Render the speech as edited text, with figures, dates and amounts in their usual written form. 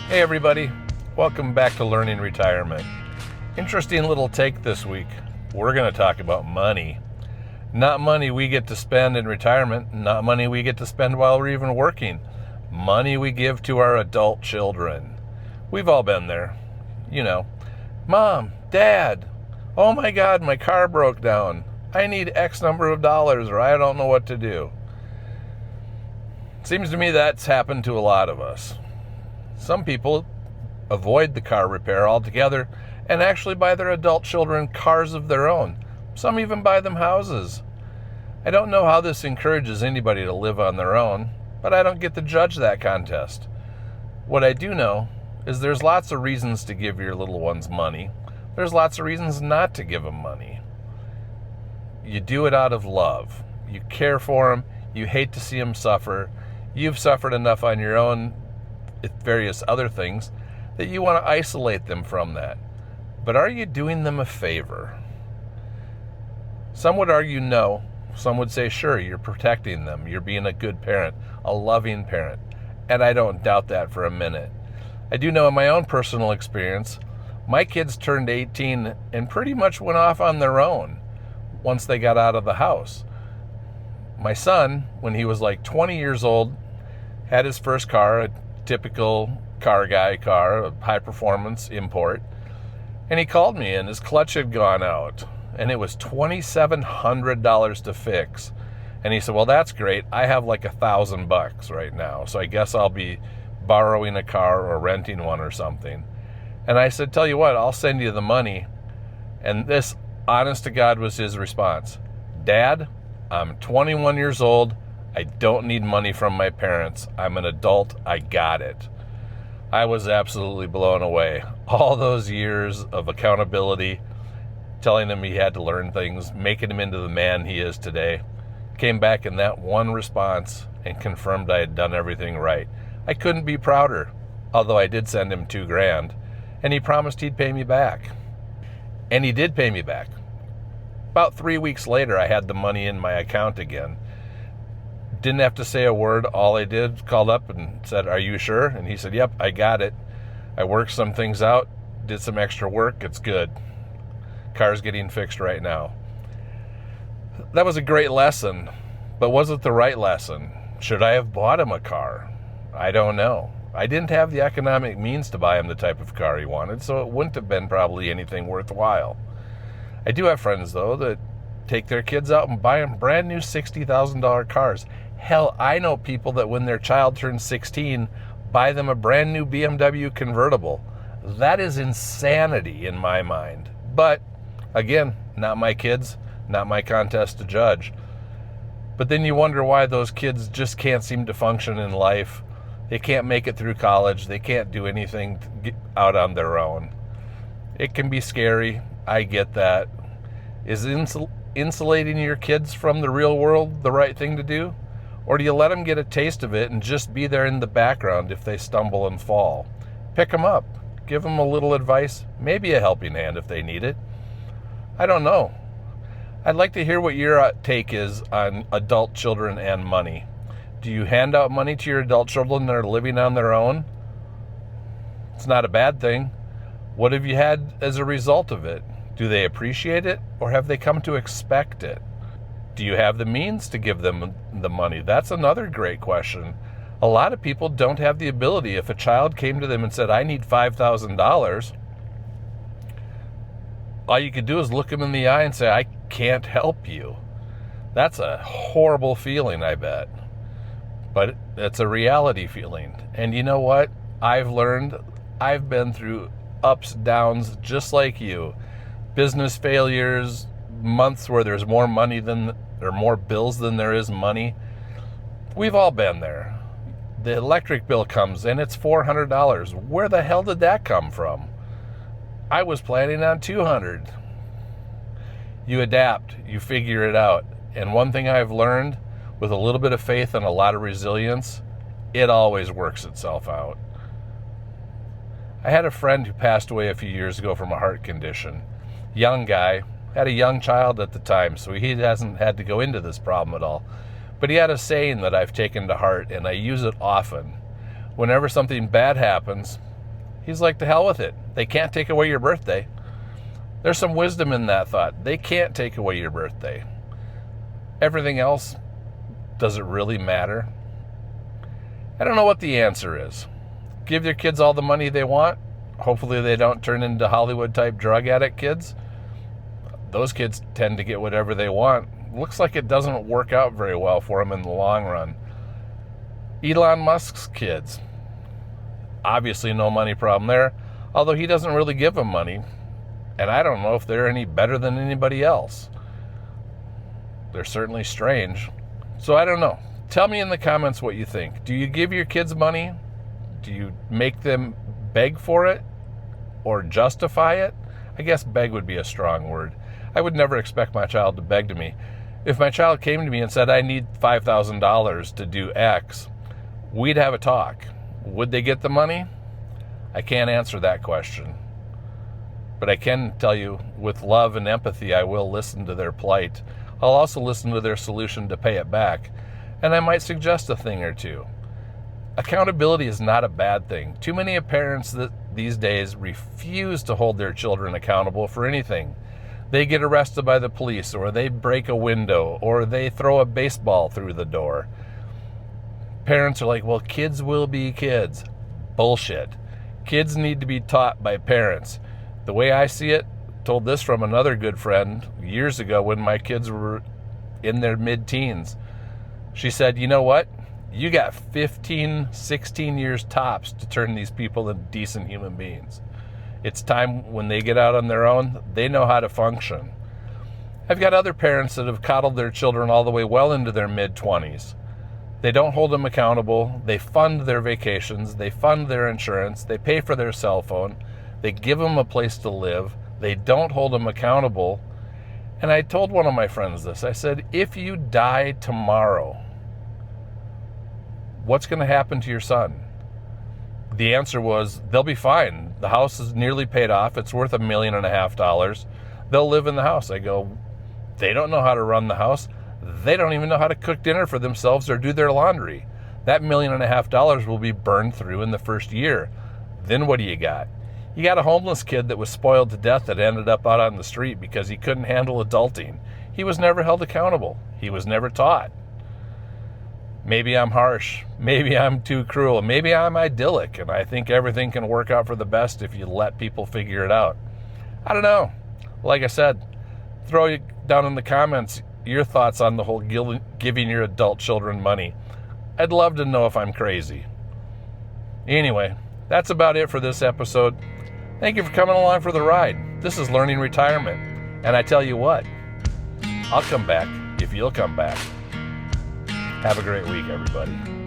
Hey everybody, welcome back to Learning Retirement. Interesting little take this week. We're going to talk about money. Not money we get to spend in retirement, not money we get to spend while we're even working. Money we give to our adult children. We've all been there. You know, Mom, Dad, oh my God, my car broke down. I need X number of dollars or I don't know what to do. Seems to me that's happened to a lot of us. Some people avoid the car repair altogether and actually buy their adult children cars of their own. Some even buy them houses. I don't know how this encourages anybody to live on their own, but I don't get to judge that contest. What I do know is there's lots of reasons to give your little ones money. There's lots of reasons not to give them money. You do it out of love. You care for them. You hate to see them suffer. You've suffered enough on your own, various other things, that you want to isolate them from that. But are you doing them a favor? Some would argue no. Some would say, sure, you're protecting them. You're being a good parent, a loving parent. And I don't doubt that for a minute. I do know in my own personal experience, my kids turned 18 and pretty much went off on their own once they got out of the house. My son, when he was like 20 years old, had his first car, a typical car guy car, a high performance import, and he called me and his clutch had gone out and it was $2,700 to fix. And he said, well, that's great. I have like $1,000 right now, so I guess I'll be borrowing a car or renting one or something. And I said, tell you what, I'll send you the money. And this, honest to God, was his response. Dad, I'm 21 years old. I don't need money from my parents. I'm an adult. I got it. I was absolutely blown away. All those years of accountability, telling him he had to learn things, making him into the man he is today, came back in that one response and confirmed I had done everything right. I couldn't be prouder, although I did send him $2,000, and he promised he'd pay me back. And he did pay me back. About 3 weeks later, I had the money in my account again. Didn't have to say a word. All I did, called up and said, are you sure? And he said, yep, I got it. I worked some things out, did some extra work. It's good. Car's getting fixed right now. That was a great lesson, but was it the right lesson? Should I have bought him a car? I don't know. I didn't have the economic means to buy him the type of car he wanted, so it wouldn't have been probably anything worthwhile. I do have friends, though, that take their kids out and buy them brand new $60,000 cars. Hell, I know people that when their child turns 16, buy them a brand new BMW convertible. That is insanity in my mind. But, again, not my kids, not my contest to judge. But then you wonder why those kids just can't seem to function in life. They can't make it through college. They can't do anything to get out on their own. It can be scary. I get that. Is insulating your kids from the real world the right thing to do? Or do you let them get a taste of it and just be there in the background if they stumble and fall? Pick them up. Give them a little advice. Maybe a helping hand if they need it. I don't know. I'd like to hear what your take is on adult children and money. Do you hand out money to your adult children that are living on their own? It's not a bad thing. What have you had as a result of it? Do they appreciate it, or have they come to expect it? Do you have the means to give them the money? That's another great question. A lot of people don't have the ability. If a child came to them and said, I need $5,000, all you could do is look them in the eye and say, I can't help you. That's a horrible feeling, I bet. But it's a reality feeling. And you know what? I've learned, I've been through ups, downs, just like you. Business failures, months where there's more money than, or more bills than there is money. We've all been there. The electric bill comes and it's $400. Where the hell did that come from? I was planning on $200. You adapt, you figure it out. And one thing I've learned, with a little bit of faith and a lot of resilience, it always works itself out. I had a friend who passed away a few years ago from a heart condition. Young guy, had a young child at the time, so he hasn't had to go into this problem at all. But he had a saying that I've taken to heart, and I use it often. Whenever something bad happens, He's like, to hell with it. They can't take away your birthday. There's some wisdom in that thought. They can't take away your birthday. Everything else, does it really matter? I don't know what the answer is. Give your kids all the money they want. Hopefully they don't turn into Hollywood-type drug addict kids. Those kids tend to get whatever they want. Looks like it doesn't work out very well for them in the long run. Elon Musk's kids. Obviously no money problem there, although he doesn't really give them money. And I don't know if they're any better than anybody else. They're certainly strange. So I don't know. Tell me in the comments what you think. Do you give your kids money? Do you make them beg for it or justify it? I guess beg would be a strong word. I would never expect my child to beg to me. If my child came to me and said, I need $5,000 to do X, we'd have a talk. Would they get the money? I can't answer that question. But I can tell you, with love and empathy, I will listen to their plight. I'll also listen to their solution to pay it back. And I might suggest a thing or two. Accountability is not a bad thing. Too many parents these days refuse to hold their children accountable for anything. They get arrested by the police, or they break a window, or they throw a baseball through the door. Parents are like, well, kids will be kids. Bullshit. Kids need to be taught by parents. The way I see it, told this from another good friend years ago when my kids were in their mid-teens. She said, you know what? You got 15, 16 years tops to turn these people into decent human beings. It's time when they get out on their own, they know how to function. I've got other parents that have coddled their children all the way well into their mid-20s. They don't hold them accountable. They fund their vacations. They fund their insurance. They pay for their cell phone. They give them a place to live. They don't hold them accountable. And I told one of my friends this. I said, if you die tomorrow, what's going to happen to your son? The answer was, they'll be fine. The house is nearly paid off. It's worth $1.5 million. They'll live in the house. I go, they don't know how to run the house. They don't even know how to cook dinner for themselves or do their laundry. That $1.5 million will be burned through in the first year. Then what do you got? You got a homeless kid that was spoiled to death that ended up out on the street because he couldn't handle adulting. He was never held accountable. He was never taught. Maybe I'm harsh. Maybe I'm too cruel. Maybe I'm idyllic, and I think everything can work out for the best if you let people figure it out. I don't know. Like I said, throw down in the comments your thoughts on the whole giving your adult children money. I'd love to know if I'm crazy. Anyway, that's about it for this episode. Thank you for coming along for the ride. This is Learning Retirement. And I tell you what, I'll come back if you'll come back. Have a great week, everybody.